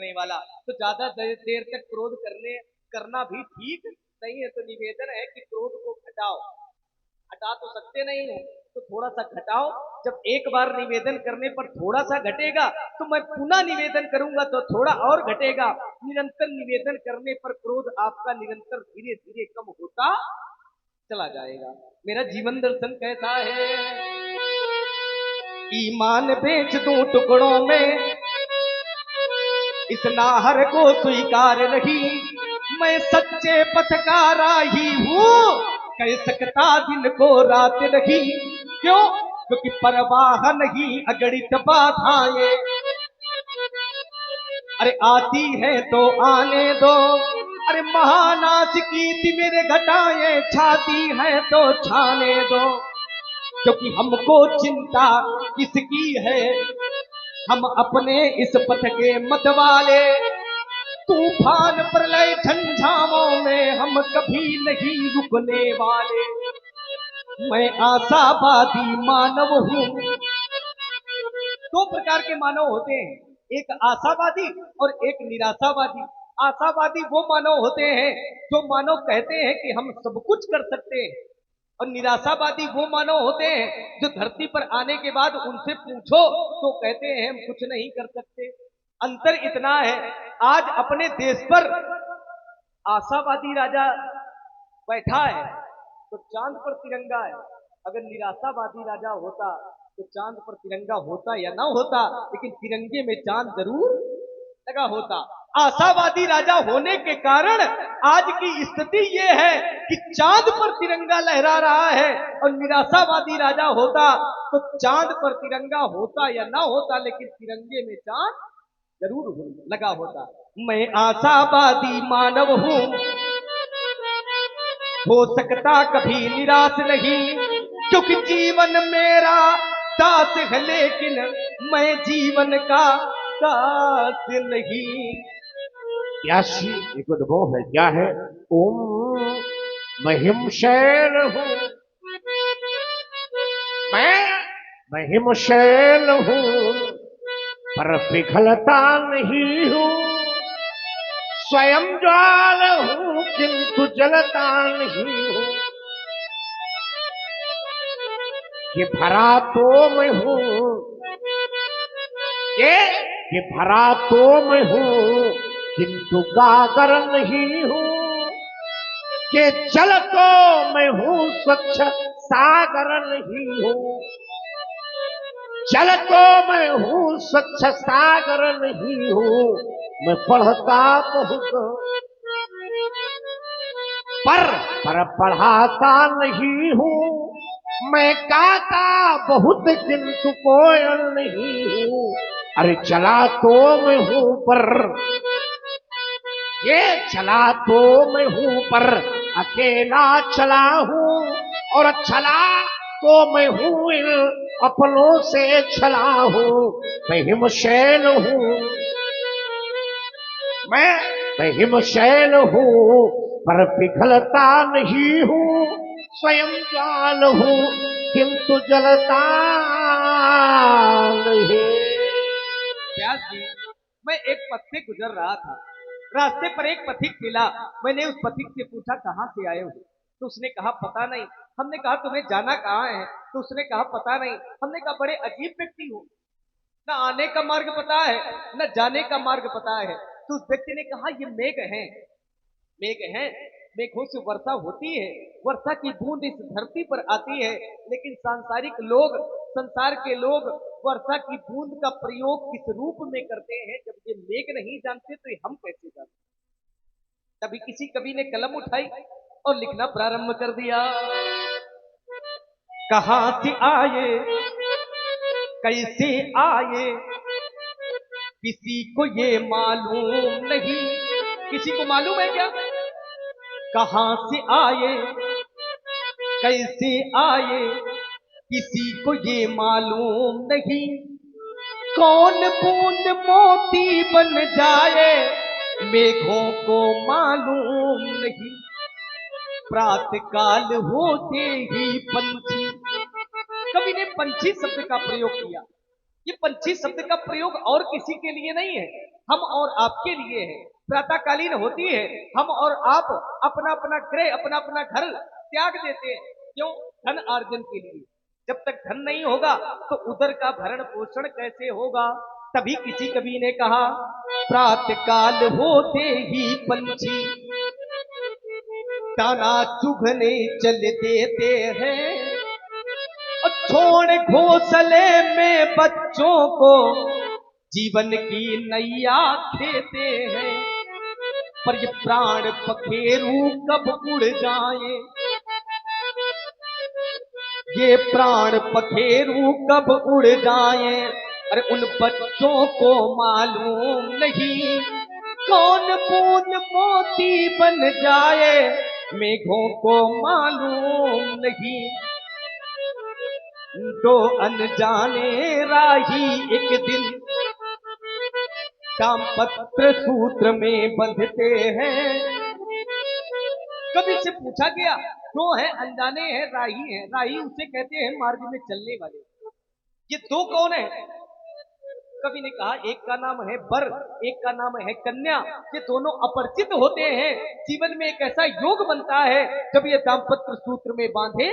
करने वाला, तो ज्यादा देर तक क्रोध करना भी ठीक नहीं है। तो निवेदन है कि क्रोध को घटाओ। हटा तो सकते नहीं हो तो थोड़ा सा घटाओ। जब एक बार निवेदन करने पर थोड़ा सा घटेगा तो मैं पुनः निवेदन करूंगा तो थोड़ा और घटेगा। निरंतर निवेदन करने पर क्रोध आपका निरंतर धीरे धीरे कम होता चला जाएगा। मेरा जीवन दर्शन कैसा है? ईमान बेच दूं टुकड़ों में, इस नाहर को स्वीकार नहीं। मैं सच्चे पथ का राही हूं, कह सकता दिन को रात नहीं। क्यों? क्योंकि परवाह नहीं अगणित बाधाएं। अरे आती है तो आने दो, अरे महानासिकी तिमिर घटाएं छाती है तो छाने दो। क्योंकि हमको चिंता किसकी है, हम अपने इस पथ के मत वाले। तूफान प्रलय झंझामों में हम कभी नहीं रुकने वाले। मैं आशावादी मानव हूं। दो प्रकार के मानव होते हैं, एक आशावादी और एक निराशावादी। आशावादी वो मानव होते हैं जो मानव कहते हैं कि हम सब कुछ कर सकते हैं, और निराशावादी वो मानव होते हैं जो धरती पर आने के बाद उनसे पूछो तो कहते हैं हम कुछ नहीं कर सकते। अंतर इतना है, आज अपने देश पर आशावादी राजा बैठा है तो चांद पर तिरंगा है। अगर निराशावादी राजा होता तो चांद पर तिरंगा होता या ना होता, लेकिन तिरंगे में चांद जरूर लगा होता। आशावादी राजा होने के कारण आज की स्थिति ये है कि चांद पर तिरंगा लहरा रहा है, और निराशावादी राजा होता तो चांद पर तिरंगा होता या ना होता, लेकिन तिरंगे में चांद जरूर लगा होता। मैं आशावादी मानव हूं, हो सकता कभी निराश नहीं। क्योंकि जीवन मेरा दास है, लेकिन मैं जीवन का दास नहीं। प्यासी एक उद्भव है, क्या है? ओम महिमशैल हूं मैं हिमशैल हूं, पर पिघलता नहीं हूं। स्वयं ज्वाल हूं किंतु जलता नहीं हूं। ये भरा तो मैं हूं, ये भरा तो मैं हूं किंतु गागर नहीं हूं। ये जल तो मैं हूं स्वच्छ सागर नहीं हूं। जल तो मैं हूं स्वच्छ सागर नहीं हूं। मैं पढ़ता बहुत पर पढ़ाता नहीं हूं। मैं गाता बहुत किंतु कोयल नहीं हूं। अरे चला तो मैं हूं पर, ये चला तो मैं हूं पर अकेला चला हूं। और चला तो मैं हूं इन अपनों से चला हूं। मैं हिमशैल हूं, मैं हिमशैल हूं, पर पिघलता नहीं हूं। स्वयं ज्वाल हूं किंतु जलता नहीं। व्यास जी, मैं एक पथ से गुजर रहा था, रास्ते पर एक पथिक मिला। मैंने उस पथिक से पूछा कहां से आए हो? तो उसने कहा पता नहीं। हमने कहा तुम्हें जाना कहां है? तो उसने कहा पता नहीं। हमने कहा बड़े अजीब व्यक्ति हो, न आने का मार्ग पता है न जाने का मार्ग पता है। तो उस व्यक्ति ने कहा ये मेघ हैं, मेघ हैं, मेघों से वर्षा होती है, वर्षा की बूंद इस धरती पर आती है। लेकिन सांसारिक लोग, संसार के लोग वर्षा की बूंद का प्रयोग किस रूप में करते हैं जब ये मेघ नहीं जानते तो ये हम कैसे जानते? तभी किसी कवि ने कलम उठाई और लिखना प्रारंभ कर दिया। कहां से आए, कैसे आए, किसी को ये मालूम नहीं। किसी को मालूम है क्या? कहां से आए, कैसे आए, किसी को ये मालूम नहीं। कौन बूंद मोती बन जाए, मेघों को मालूम नहीं। प्रातः काल होते ही पंछी, कवि ने पंछी शब्द का प्रयोग किया। ये पंछी शब्द का प्रयोग और किसी के लिए नहीं है, हम और आपके लिए है, प्रातःकालीन होती है, हम और आप अपना अपना गृह, अपना अपना घर त्याग देते हैं। क्यों? धन अर्जन के लिए। जब तक धन नहीं होगा तो उदर का भरण पोषण कैसे होगा? तभी किसी कवि ने कहा, प्रातःकाल होते ही पंछी दाना चुभने चल देते हैं, और छोड़ घोंसले में बच्चों को जीवन की नैया खेते हैं। पर ये प्राण पखेरू कब उड़ जाए, ये प्राण पखेरू कब उड़ जाए, अरे उन बच्चों को मालूम नहीं, कौन बूंद मोती बन जाए, मेघों को मालूम नहीं। दो अनजाने राही एक दिन दाम्पत्य सूत्र में बंधते हैं। कभी से पूछा गया, दो हैं अनजाने हैं राही हैं, राही उसे कहते हैं मार्ग में चलने वाले, ये दो कौन है? कवि ने कहा, एक का नाम है वर, एक का नाम है कन्या। ये दोनों अपरिचित होते हैं, जीवन में एक ऐसा योग बनता है जब ये दाम्पत्य सूत्र में बांधे।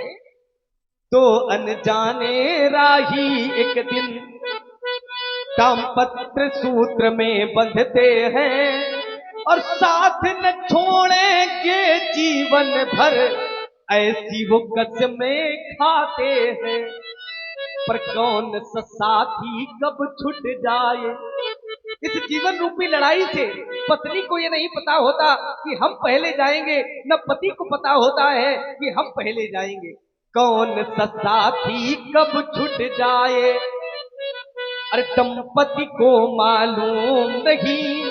दो अनजाने राही एक दिन दाम्पत्य सूत्र में बंधते हैं, और साथ न छोड़ेंगे जीवन भर, ऐसी वो कसमें खाते हैं। पर कौन सा साथी कब छूट जाए, इस जीवन रूपी लड़ाई से पत्नी को ये नहीं पता होता कि हम पहले जाएंगे, न पति को पता होता है कि हम पहले जाएंगे। कौन सा साथी कब छूट जाए, अरे दंपति को मालूम नहीं,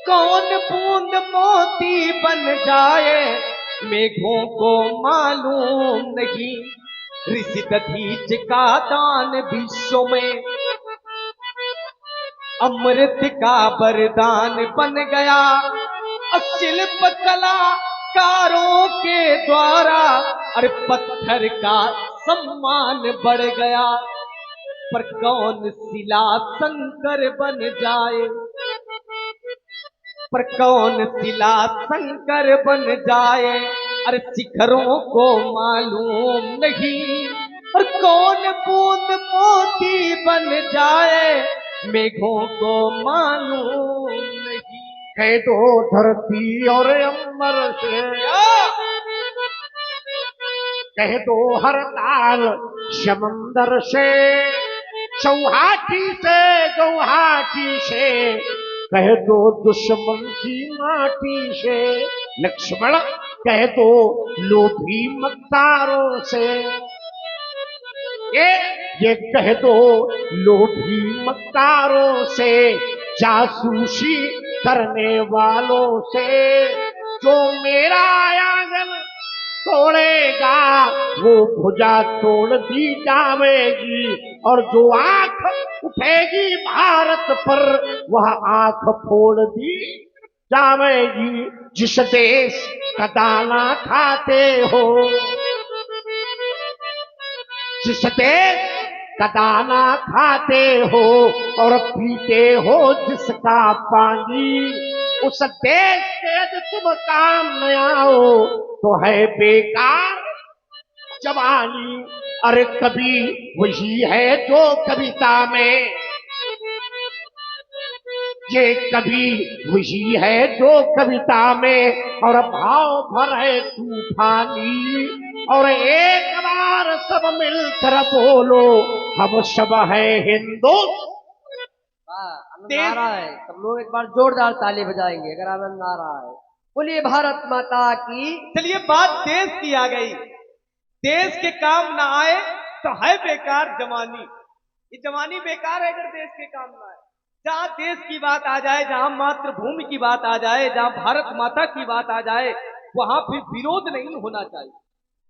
कौन बूंद मोती बन जाए, मेघों को मालूम नहीं। ऋषि दधीच का दान विश्व में अमृत का वरदान बन गया, शिल्प कलाकारों के द्वारा अरे पत्थर का सम्मान बढ़ गया। पर कौन शिला शंकर बन जाए, पर कौन शिला शंकर बन जाए, अरे शिखरों को मालूम नहीं। और कौन बूंद मोती बन जाए, मेघों को मालूम नहीं। कह दो धरती और अंबर से, कह दो हर ताल समंदर से, चौहाटी से गौहाटी से, कह दो दुश्मन की माटी से। लक्ष्मण कह दो लोभी मक्कारों से, ये कह दो लोभी मक्कारों से, जासूसी करने वालों से। जो मेरा आंगन तोड़ेगा वो भुजा तोड़ दी जाएगी, और जो आंख उठेगी भारत पर वह आंख फोड़ दी जाएगी। जिस देश का दाना खाते हो, जिस देश का दाना खाते हो और पीते हो जिसका पानी, उस देश के यदि तुम काम न आओ तो है बेकार जवानी। अरे कभी वही है जो कविता में, ये कभी वही है जो कविता में, और भाव भर है तूफानी। और एक बार सब मिलकर बोलो, हम सब है हिंदू। नारा है, सब लोग एक बार जोरदार ताली बजाएंगे अगर आनंद आ रहा है। बोलिए भारत माता की। चलिए, बात देश की आ गई। देश के काम ना आए तो है बेकार जवानी। ये जवानी बेकार है अगर देश के काम ना आए। जहां देश की बात आ जाए, जहां मातृभूमि की बात आ जाए, जहां भारत माता की बात आ जाए, वहां फिर विरोध नहीं होना चाहिए,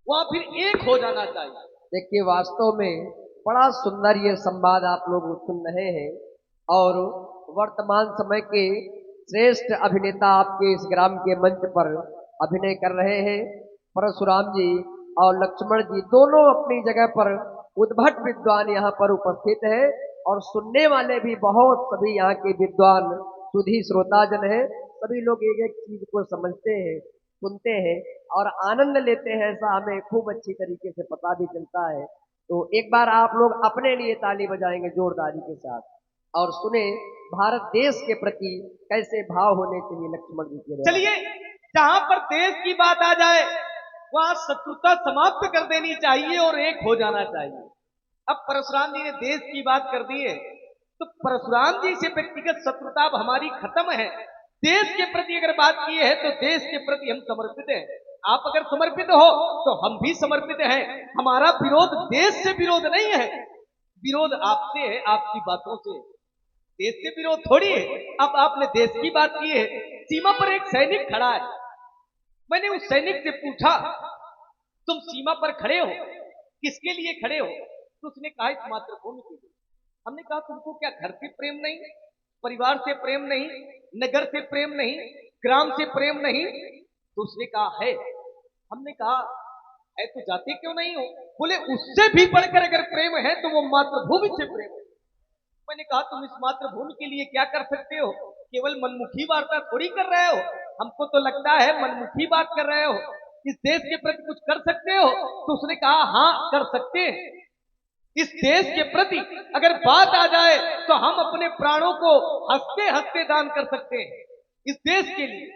वहां फिर एक हो जाना चाहिए। देखिए, वास्तव में बड़ा सुंदर ये संवाद आप लोग सुन रहे हैं, और वर्तमान समय के श्रेष्ठ अभिनेता आपके इस ग्राम के मंच पर अभिनय कर रहे हैं। परशुराम जी और लक्ष्मण जी दोनों अपनी जगह पर उद्भट विद्वान यहाँ पर उपस्थित है, और सुनने वाले भी बहुत सभी यहाँ के विद्वान सुधी श्रोता जन है, सभी लोग एक एक चीज को समझते हैं, सुनते हैं और आनंद लेते हैं, ऐसा हमें खूब अच्छी तरीके से पता भी चलता है। तो एक बार आप लोग अपने लिए ताली बजाएंगे जोरदारी के साथ और सुने भारत देश के प्रति कैसे भाव होने चाहिए लक्ष्मण जी के। चलिए, जहां पर देश की बात आ जाए वहां शत्रुता समाप्त कर देनी चाहिए और एक हो जाना चाहिए। अब परशुराम जी ने देश की बात कर दी है, तो परशुराम जी से व्यक्तिगत शत्रुता अब हमारी खत्म है। देश के प्रति अगर बात की है तो देश के प्रति हम समर्पित हैं। आप अगर समर्पित हो तो हम भी समर्पित हैं। हमारा विरोध देश से विरोध नहीं है, विरोध आपसे है, आपकी बातों से। देश से विरोध थोड़ी है। अब आपने देश की बात की है, सीमा पर एक सैनिक खड़ा है। मैंने उस सैनिक से पूछा, तुम सीमा पर खड़े हो, किसके लिए खड़े हो? तो उसने कहा, इस मातृभूमि के लिए। हमने कहा, तुमको क्या घर से प्रेम नहीं, परिवार से प्रेम नहीं, नगर से प्रेम नहीं, ग्राम से प्रेम नहीं? तो उसने कहा है। हमने कहा, है तो जाते क्यों नहीं हो? बोले, उससे भी बढ़कर अगर प्रेम है तो वो मातृभूमि से प्रेम है। मैंने कहा, तुम इस मातृभूमि के लिए क्या कर सकते हो? केवल मनमुखी वार्ता थोड़ी कर रहे हो, हमको तो लगता है मनमुखी बात कर रहे हो। इस देश के प्रति कुछ कर सकते हो? तो उसने कहा, हाँ कर सकते हैं। इस देश के प्रति अगर बात आ जाए तो हम अपने प्राणों को हंसते हंसते दान कर सकते हैं इस देश के लिए।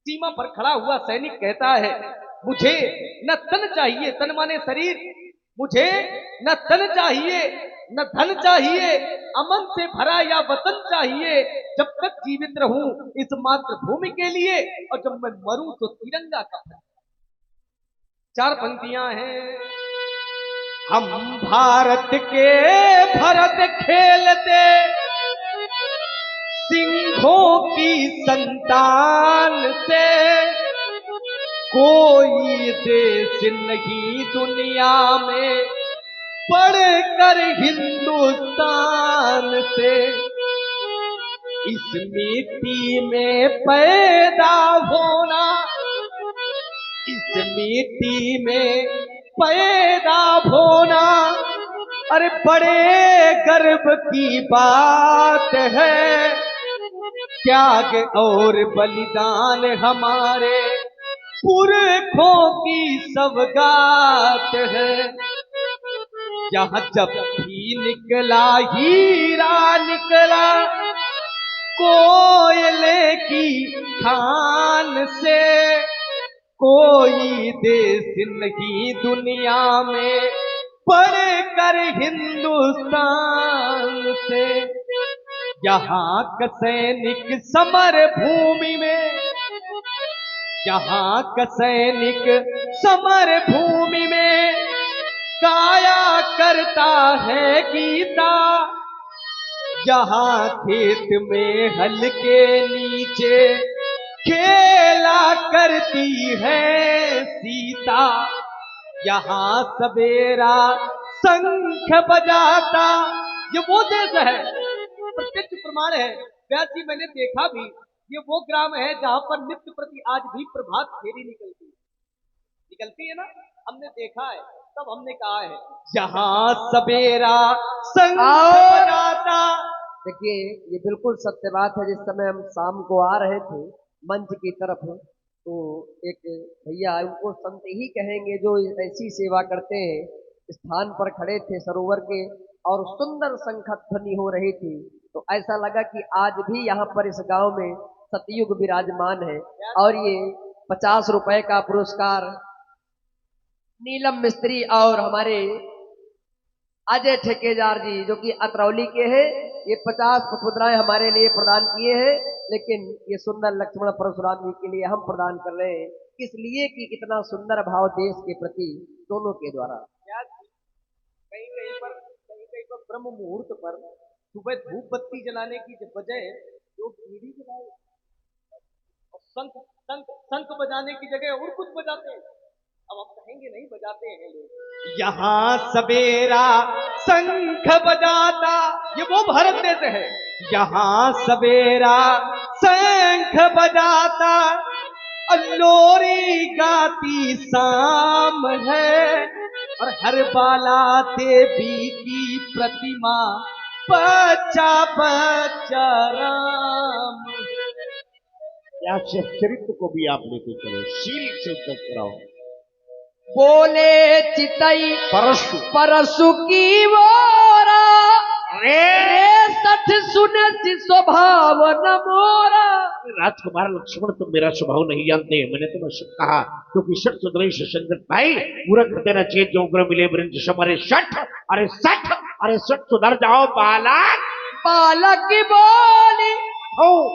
सीमा पर खड़ा हुआ सैनिक कहता है, मुझे न तन चाहिए, तन माने शरीर, मुझे न तन चाहिए न धन चाहिए, अमन से भरा या वतन चाहिए। जब तक जीवित रहूं इस मातृभूमि के लिए, और जब मैं मरूं तो तिरंगा का। चार पंक्तियां हैं। हम भारत के भरत खेलते, सिंहों की संतान से, कोई देश नहीं दुनिया में बढ़कर हिंदुस्तान से। इस मिट्टी में पैदा होना, इस मिट्टी में पैदा होना, अरे बड़े गर्व की बात है। त्याग और बलिदान हमारे पुरखों की सौगात है। यहाँ जब भी निकला हीरा निकला, कोयले की खान से, कोई देश नहीं दुनिया में बढ़कर हिंदुस्तान से। यहाँ का सैनिक समर भूमि में, यहाँ का सैनिक समर भूमि में गाया करता है गीता। यहाँ खेत में हल के नीचे खेला करती है सीता। यहाँ सवेरा शंख बजाता, ये वो देश है, प्रत्यक्ष प्रमाण है। व्यास जी, मैंने देखा भी, ये वो ग्राम है जहां पर नित्य प्रति आज भी प्रभात फेरी निकलती है ना, हमने देखा है, तब हमने कहा है यहाँ सवेरा शंख बजाता। देखिए, ये बिल्कुल सत्य बात है। जिस समय हम शाम को आ रहे थे मंच की तरफ, तो एक भैया, उनको संत ही कहेंगे, जो ऐसी सेवा करते हैं, स्थान पर खड़े थे सरोवर के और सुंदर शंख ध्वनि हो रही थी। तो ऐसा लगा कि आज भी यहाँ पर इस गांव में सतयुग विराजमान है। और ये 50 रुपए का पुरस्कार नीलम मिस्त्री और हमारे अजय ठेकेदार जी, जो कि अतरौली के हैं, ये 50 मुद्राएं हमारे लिए प्रदान किए हैं। लेकिन ये सुंदर लक्ष्मण परशुराम जी के लिए हम प्रदान कर रहे हैं, इसलिए कि इतना सुंदर भाव देश के प्रति दोनों के द्वारा। कहीं कहीं पर ब्रह्म मुहूर्त पर सुबह धूप बत्ती जलाने की बजाय लोग बीड़ी जलाए और शंख बजाने की जगह और कुछ बजाते हैं। अब हम कहेंगे नहीं, बजाते हैं लोग। यहाँ सवेरा शंख बजाता, ये वो भारत देश है। यहाँ सवेरा शंख बजाता, लोरी गाती शाम है, और हर बाला देवी की प्रतिमा बच्चा बच्चा राम है। या चरित्र को भी आप लेते चलो, शील से उद्धत कराओ। बोले चितई परशु परसु की वोरा, रे रे सठ सुने सी स्वभाव न मोरा। राजकुमार लक्ष्मण, तुम मेरा स्वभाव नहीं जानते, मैंने तुम्हें सब कहा क्योंकि षट सुदृश संगत भाई मूर्ख देना चाहिए जो उग्र मिले वृंज समरे षट, अरे षट, अरे षट सुधर जाओ बालक। बालक की बोली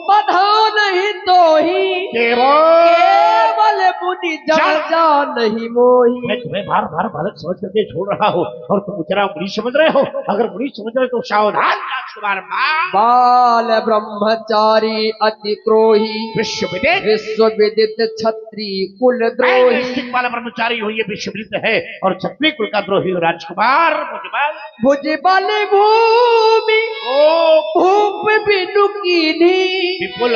बधाओ नहीं तो ही, केवल मुनि जा नहीं मोही। मैं तुम्हें बार बार बालक समझ करके छोड़ रहा हूँ और तुम मुझे मुनि समझ रहे हो। अगर मुनि समझ रहे हो तो सावधान राजकुमार। बाल ब्रह्मचारी अति क्रोही, विश्व विदित छत्री कुल द्रोही। वाला ब्रह्मचारी हो, ये विश्व विदित है और क्षत्रिय कुल का द्रोही हो राजकुमार। भुजबल भूमि भूप बिनु कीनी, विपुल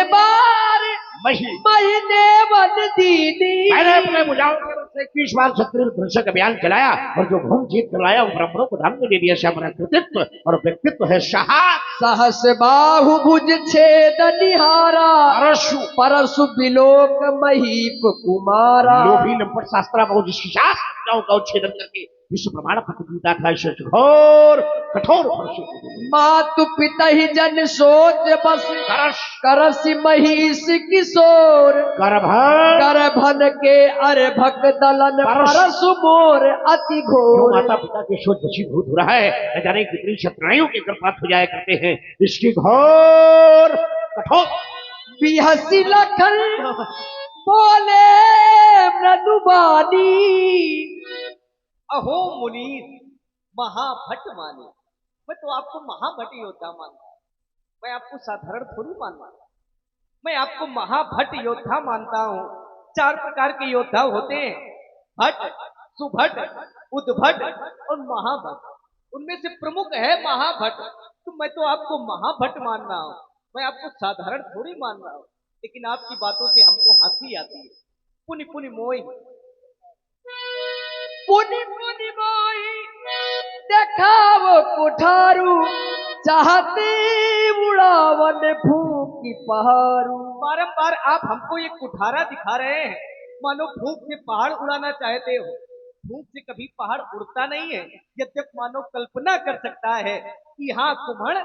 बार मही देवन दीनी। मैंने अपने भुजाओं से 21 बार क्षत्रिय ध्वंसक अभियान चलाया और जो घूम जीत कर लाया वो ब्राह्मणों को धाम में दे दिया। हमारा कृतित्व और व्यक्तित्व है साहस। सहस बाहु भुज छेद निहारा, परशु बिलोक महीप कुमारा। लोभी लंपट शास्त्रा बहु जिसकी शास्त्राओं का उच्छेदन करके विश्व प्रमाण प्रतियोगिता था घोर कठोर। मातु पिता ही जन सोच बस, करसी महिष किशोर। गर्भन के अर्भक दलन परसु मोर अति घोर। माता पिता के शोध वशीभूत हो रहा है, न जाने कितनी शत्रणाइयों के गर्भपात हो जाया करते हैं। इसकी घोर कठोर। बिहसी लखन बोले मृदुबानी, अहो मुनीस महाभट माने। मैं तो आपको महाभट योद्धा मानता हूं, मैं आपको साधारण थोड़ी मानता हूं। मैं आपको महाभट योद्धा मानता हूं। 4 प्रकार के योद्धा होते हैं, भट, सुभट, उद्भट और महाभट। उनमें से प्रमुख है महाभट। तो मैं तो आपको महाभट मान रहा हूं, मैं आपको साधारण थोड़ी मान रहा हूं। लेकिन आपकी बातों से हमको हंसी आती है। पुनि पुनि मोही, पुनि पुनि मोही देखाव कुठारू, चाहते उड़ावन फूक की पहाड़ू। बारंबार आप हमको ये कुठारा दिखा रहे हैं, मानो फूंक से पहाड़ उड़ाना चाहते हो। फूंक से कभी पहाड़ उड़ता नहीं है। यद्यप मानो कल्पना कर सकता है कि हाँ कुम्हड़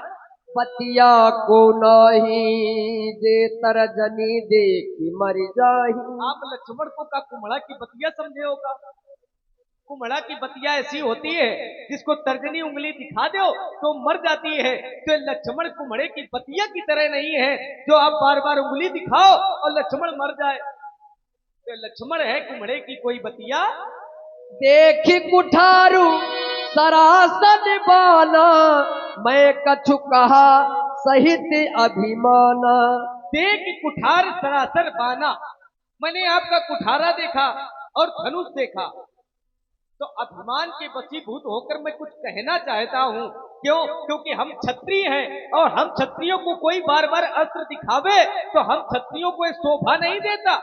पतिया को नहीं जे तरजनी देखी मर जाही। आप लक्ष्मण को का कुम्हड़ा की बतिया समझे होगा। कुम्हड़ा की बतिया ऐसी होती है जिसको तर्जनी उंगली दिखा दो तो मर जाती है। तो लक्ष्मण कुम्हड़े की बतिया की तरह नहीं है जो आप बार बार उंगली दिखाओ और लक्ष्मण मर जाए। तो लक्ष्मण है कुम्हड़े की कोई बतिया। देखी कुठारू सरासन बाना, मैं कछु कहा सहित अभिमाना। देख कुठार सरासर बाना, मैंने आपका कुठारा देखा और धनुष देखा तो अभिमान के वशीभूत होकर मैं कुछ कहना चाहता हूं। क्यों? क्योंकि हम क्षत्रिय हैं और हम क्षत्रियों को कोई बार बार अस्त्र दिखावे तो हम क्षत्रियों को शोभा नहीं देता।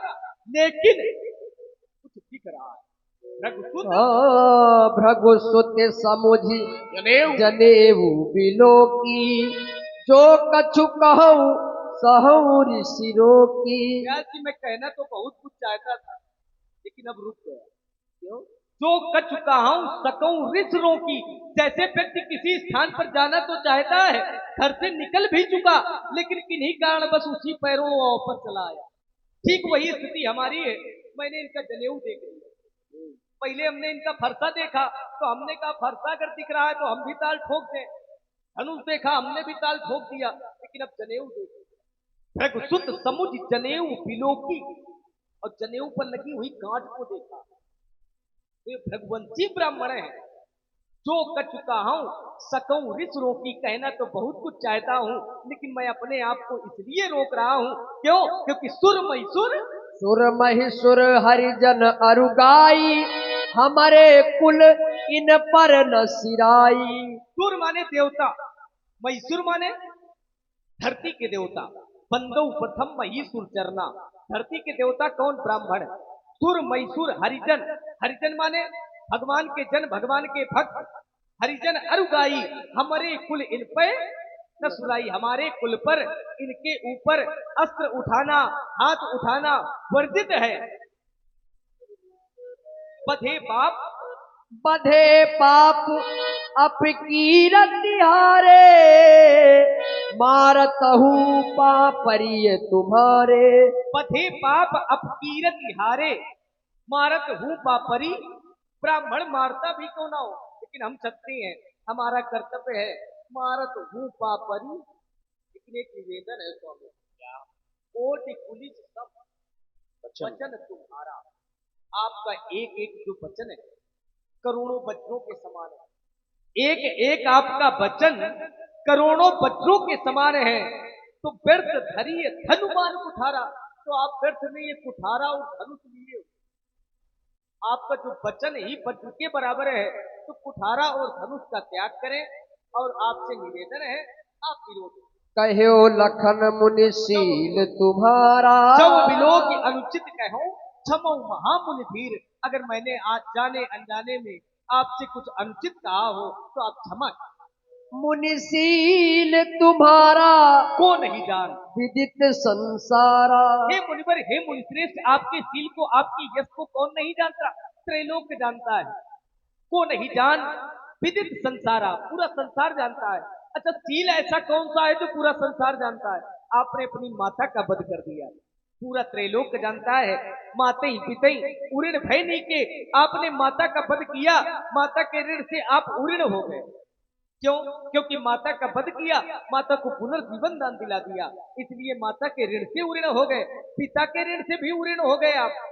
लेकिन कुछ दिख रहा है। भृगुसुत समुझी जनेऊ बिलोकी, जो कछु कहूं सहूं ऋषि रोकी। मैं कहना तो बहुत कुछ चाहता था लेकिन अब रुक गया। क्यों? जो कछु कहूं सकूं ऋषि रोकी। जैसे व्यक्ति किसी स्थान पर जाना तो चाहता है, घर से निकल भी चुका लेकिन किन्हीं कारण बस उसी पैरों वापस चला आया। ठीक वही स्थिति हमारी है। मैंने इनका जनेऊ देख लिया। पहले हमने इनका फरसा देखा तो हमने कहा फरसा अगर दिख रहा है तो हम भी ताल ठोक दें। धनुष देखा हमने भी ताल ठोक दिया। लेकिन अब जनेऊ देखा। भृगुसुत समुझ जनेऊ बिलोकी, और जनेऊ पर लगी हुई गांठ को देखा। वे भगवंशी ब्राह्मण है। जो कछु कहूं सकूं ऋषि रोकी, कहना तो बहुत कुछ चाहता हूं लेकिन मैं अपने आप को इसलिए रोक रहा हूं। क्यों? क्योंकि सुर मैसुर सुर महिसुर हरिजन अरुगाई, हमारे कुल इन पर न सिराई। सुर माने देवता, मैसुर माने धरती के देवता। बंदौ प्रथम महीसुर चरना। धरती के देवता कौन? ब्राह्मण। सुर मैसुर हरिजन, हरिजन माने भगवान के जन, भगवान के भक्त। हरिजन अरुगाई, हमारे कुल इन पे न सुराई हमारे कुल पर, इनके ऊपर अस्त्र उठाना, हाथ उठाना वर्जित है। बधे पाप बधे पाप अपकीरत तिहारे, मारतहु पापरिय तुम्हारे। बधे पाप अपकीरत हारे, मारत हूँ पापरी। ब्राह्मण मारता भी क्यों ना हो, लेकिन हम क्षत्रिय हैं, हमारा कर्तव्य है मारत हूँ पापरी। लेकिन एक निवेदन है स्वामी, कोटि पुलिस सब वचन तुम्हारा। आपका एक एक जो वचन है करोड़ों वज्रों के समान है, एक एक आपका वचन करोड़ों वज्रों के समान है। तो व्यर्थ धरिए धनुमान कुठारा, तो आप व्यर्थ में ये कुठारा और धनुष लिए, आपका जो वचन ही वज्र के बराबर है, तो कुठारा और धनुष का त्याग करें। और आपसे निवेदन है आप विरोध कहो लखन मुनिशील तुम्हारा, जब विलोक अनुचित कहो क्षमो महामुनि धीर। अगर मैंने आज जाने अनजाने में आपसे कुछ अनुचित कहा हो तो आप क्षमा। मुनिशील तुम्हारा को नहीं जान विदित संसारा। हे मुनिवर, हे मुनिश्रेष्ठ, आपके शील को, आपकी यश को कौन नहीं जानता? त्रैलोक जानता है। को नहीं जान विदित संसारा, पूरा संसार जानता है। अच्छा, शील ऐसा कौन सा है जो पूरा संसार जानता है? आपने अपनी माता का वध कर दिया, पूरा त्रैलोक जानता है। माते ही पिते उऋण भय नहीं के, आपने माता का वध किया, माता के ऋण से आप उऋण हो गए। क्यों? क्योंकि माता का वध किया, माता को पुनर्जीवन दान दिला दिया, इसलिए माता के ऋण से उऋण हो गए। पिता के ऋण से भी उऋण हो गए आप।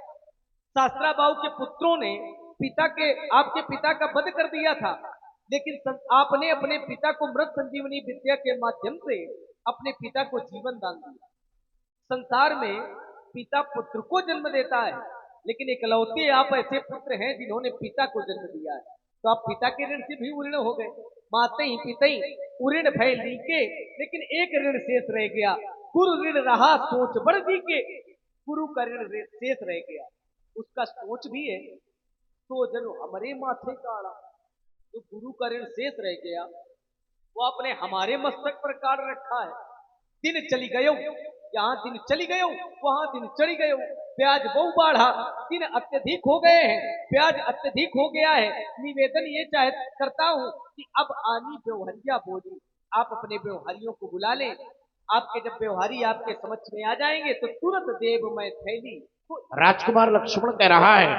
शास्त्राबाहु के पुत्रों ने आपके पिता का वध कर दिया था, लेकिन आपने अपने पिता को मृत संजीवनी विद्या के माध्यम से अपने पिता को जीवन दान दिया। संसार में पिता पुत्र को जन्म देता है, लेकिन इकलौते आप ऐसे पुत्र हैं जिन्होंने पिता को जन्म दिया है, तो आप पिता के ऋण से भी उऋण हो गए। माते ही पिते उऋण भय लीके, लेकिन एक ऋण शेष रह गया, गुरु ऋण रहा सोच बढ़ दी के। गुरु का ऋण शेष रह गया, उसका सोच भी है तो जन हमारे माथे का आड़ा। जो गुरु का ऋण शेष रह गया वो आपने हमारे मस्तक पर काट रखा है। दिन चली गयो, यहाँ दिन चली गयो, वहां दिन चढ़ी गयो। ब्याज बहु बढ़ा, दिन अत्यधिक हो गए हैं, ब्याज अत्यधिक हो गया है। निवेदन ये करता हूं कि अब आनी व्यवहारिया बोली, आप अपने व्यवहारियों को बुला लें। आपके जब व्यवहारी आपके समक्ष में आ जाएंगे तो तुरंत देव मैं थैली। राजकुमार लक्ष्मण कह रहा है,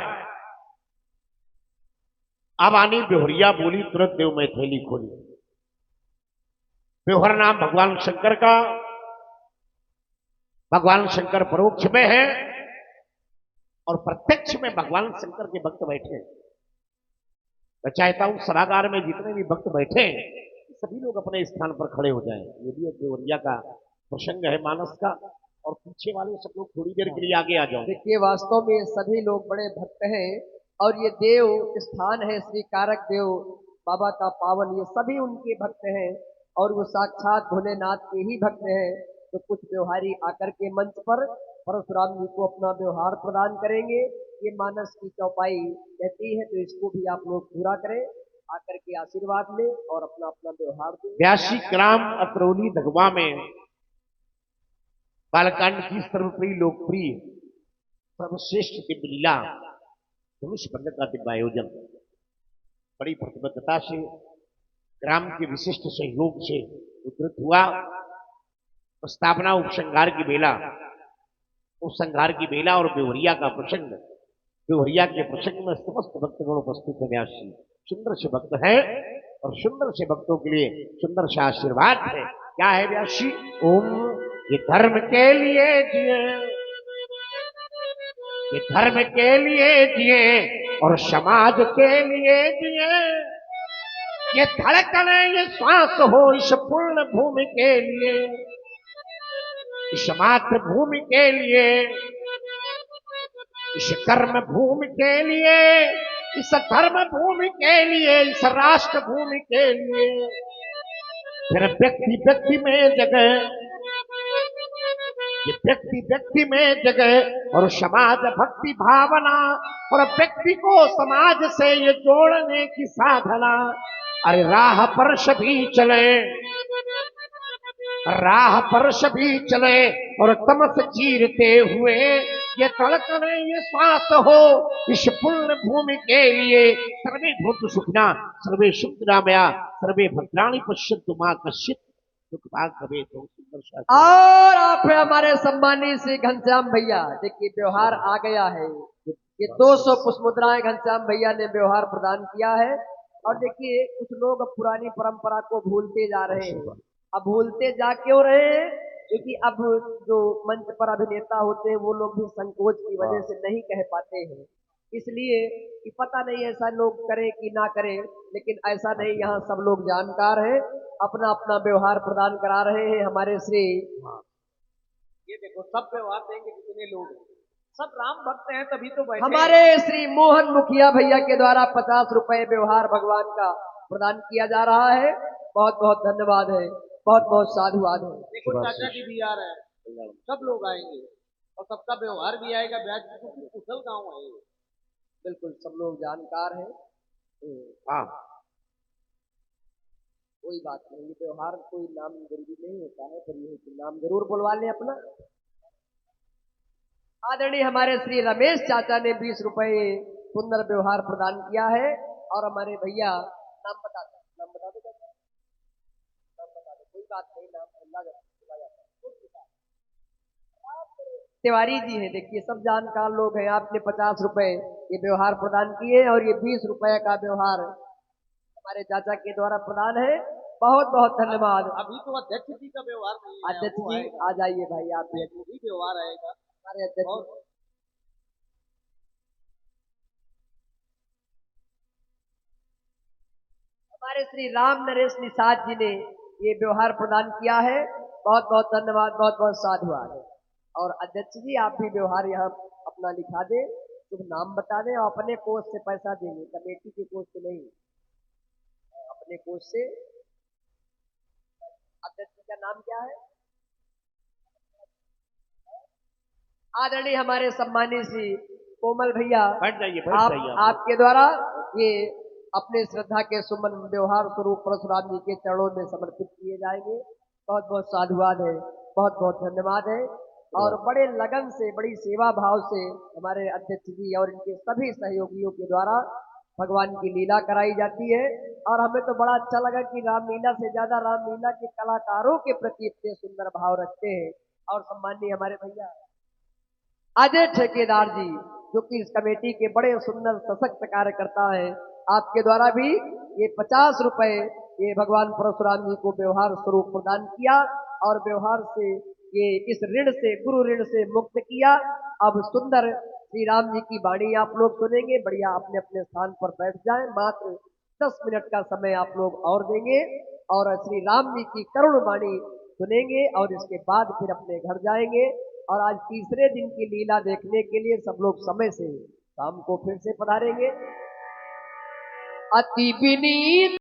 अब आनी बेहरिया बोली, तुरंत देव में थैली खोली। बेहर नाम भगवान शंकर का, भगवान शंकर परोक्ष में है और प्रत्यक्ष में भगवान शंकर के भक्त बैठे हैं। मैं चाहता हूं सभागार में जितने भी भक्त बैठे हैं सभी लोग अपने स्थान पर खड़े हो जाएं। ये भी एक बेहरिया का प्रसंग है मानस का, और पीछे वाले सब लोग थोड़ी देर के लिए आगे आ जाओ। देखिए, वास्तव में सभी लोग बड़े भक्त हैं और ये देव स्थान है श्री कारक देव बाबा का पावन, ये सभी उनके भक्त हैं और वो साक्षात भोलेनाथ के ही भक्त हैं। तो कुछ व्यवहारी आकर के मंच पर परशुराम जी को अपना व्यवहार प्रदान करेंगे। ये मानस की चौपाई कहती है, तो इसको भी आप लोग पूरा करें, आकर के आशीर्वाद लें और अपना अपना व्यवहार दें। व्यासी ग्राम अतरौली दगवा में बालकांड की सर्वप्रिय लोकप्रिय सर्वश्रेष्ठ दिव्य लीला धनुष बंधन का दिव्य आयोजन बड़ी प्रतिबद्धता से ग्राम के विशिष्ट सहयोग से उद्धृत हुआ। प्रस्तावना उपसंहार की बेला, उपसंहार की बेला और बेवरिया का प्रसंग, बेवरिया के प्रसंग में समस्त भक्तगण उपस्थित है। व्यास जी सुंदर से भक्त है और सुंदर से भक्तों के लिए सुंदर सा आशीर्वाद है। क्या है व्यास जी? ओम ये धर्म के लिए जिए, ये धर्म के लिए जिए और समाज के लिए जिए। ये धड़कन ये श्वास हो इस पूर्ण भूमि के लिए, इस मातृभूमि के लिए, इस कर्म भूमि के लिए, इस धर्म भूमि के लिए, इस राष्ट्र भूमि के लिए। फिर व्यक्ति व्यक्ति में जगह, ये व्यक्ति व्यक्ति में जगह और समाज भक्ति भावना और व्यक्ति को समाज से ये जोड़ने की साधना। अरे राह पर सभी चले, राह पर सभी चले और तमस चीरते हुए, ये तड़कने ये श्वास हो इस पुण्य भूमि के लिए। सर्वे भूत सुखिना सर्वे शुक्रामया सर्वे भद्राणि पश्यन्तु मा कश्चित् दुख भाग भवे। तो सुंदर शास्त्र। और आप है हमारे सम्मानित श्री घनश्याम भैया। देखिए व्यवहार आ गया है, ये 200 पुष्प मुद्राएं घनश्याम भैया ने व्यवहार प्रदान किया है। और देखिए कुछ लोग अब पुरानी परंपरा को भूलते जा रहे हैं। अब भूलते जा क्यों रहे हैं? क्योंकि अब जो मंच पर अभिनेता होते हैं वो लोग भी संकोच की वजह से नहीं कह पाते हैं, इसलिए कि पता नहीं ऐसा लोग करें कि ना करें। लेकिन ऐसा नहीं, यहाँ सब लोग जानकार हैं, अपना अपना व्यवहार प्रदान करा रहे हैं हमारे श्री। ये देखो सब व्यवहार देंगे कितने लोग हैं, सब राम भक्त हैं तभी तो बैठे हमारे श्री मोहन मुखिया भैया के द्वारा 50 रुपए व्यवहार भगवान का प्रदान किया जा रहा है। बहुत बहुत धन्यवाद है, बहुत बहुत साधुवाद है। देखो चाचा जी भी आ रहे हैं, सब लोग आएंगे और सबका व्यवहार भी आएगा। ब्याज कुशल गाँव है ये। बिल्कुल सब लोग जानकार हैं, हाँ, कोई बात नहीं। ये व्यवहार कोई नाम जरूरी नहीं होता है, पर ये कि नाम जरूर बुलवा लें अपना। आदरणीय हमारे श्री रमेश चाचा ने 20 रुपए सुंदर व्यवहार प्रदान किया है। और हमारे भैया नाम बता दो, नाम बता दो चाचा, नाम बता दो, कोई बात नहीं, नाम बोला जाता है। तिवारी जी हैं, देखिए सब जानकार लोग हैं। आपने 50 रुपए ये व्यवहार प्रदान किए और ये 20 रुपए का व्यवहार हमारे चाचा के द्वारा प्रदान है। बहुत बहुत धन्यवाद। अभी तो अध्यक्ष जी का व्यवहार नहीं है, अध्यक्ष वो जी आएगा। आ जाइए भाई, आप भी वो भी व्यवहार आएगा। हमारे अध्यक्ष। और हमारे श्री राम नरेश निषाद जी ने ये व्यवहार प्रदान किया है। बहुत बहुत धन्यवाद, बहुत बहुत साधुवाद है। और अध्यक्ष जी आप भी व्यवहार यहाँ अपना लिखा दें, शुभ नाम बता दें और अपने कोष से पैसा देंगे, कमेटी के कोष से नहीं, अपने कोष से। अध्यक्ष जी का नाम क्या है? आदरणीय हमारे सम्मानित श्री कोमल भैया, बैठ जाइए, बैठ जाइए आप। आपके द्वारा ये अपने श्रद्धा के सुमन व्यवहार स्वरूप परशुराम जी के चरणों में समर्पित किए जाएंगे। बहुत बहुत साधुवाद है, बहुत बहुत धन्यवाद है। और बड़े लगन से, बड़ी सेवा भाव से हमारे अध्यक्ष जी और इनके सभी सहयोगियों के द्वारा भगवान की लीला कराई जाती है। और हमें तो बड़ा अच्छा लगा कि रामलीला से ज्यादा रामलीला के कलाकारों के प्रति इतने सुंदर भाव रखते हैं। और सम्माननीय हमारे भैया अजय ठेकेदार जी, जो कि इस कमेटी के बड़े सुंदर सशक्त कार्यकर्ता हैं, आपके द्वारा भी ये 50 रुपए ये भगवान परशुराम जी को व्यवहार स्वरूप प्रदान किया और व्यवहार से ये इस ऋण से, गुरु ऋण से मुक्त किया। अब सुंदर श्री राम जी की वाणी आप लोग सुनेंगे। बढ़िया अपने अपने स्थान पर बैठ जाएं। मात्र 10 मिनट का समय आप लोग और देंगे और श्री राम जी की करुण वाणी सुनेंगे और इसके बाद फिर अपने घर जाएंगे। और आज तीसरे दिन की लीला देखने के लिए सब लोग समय से शाम को फिर से पधारेंगे। अति विनीत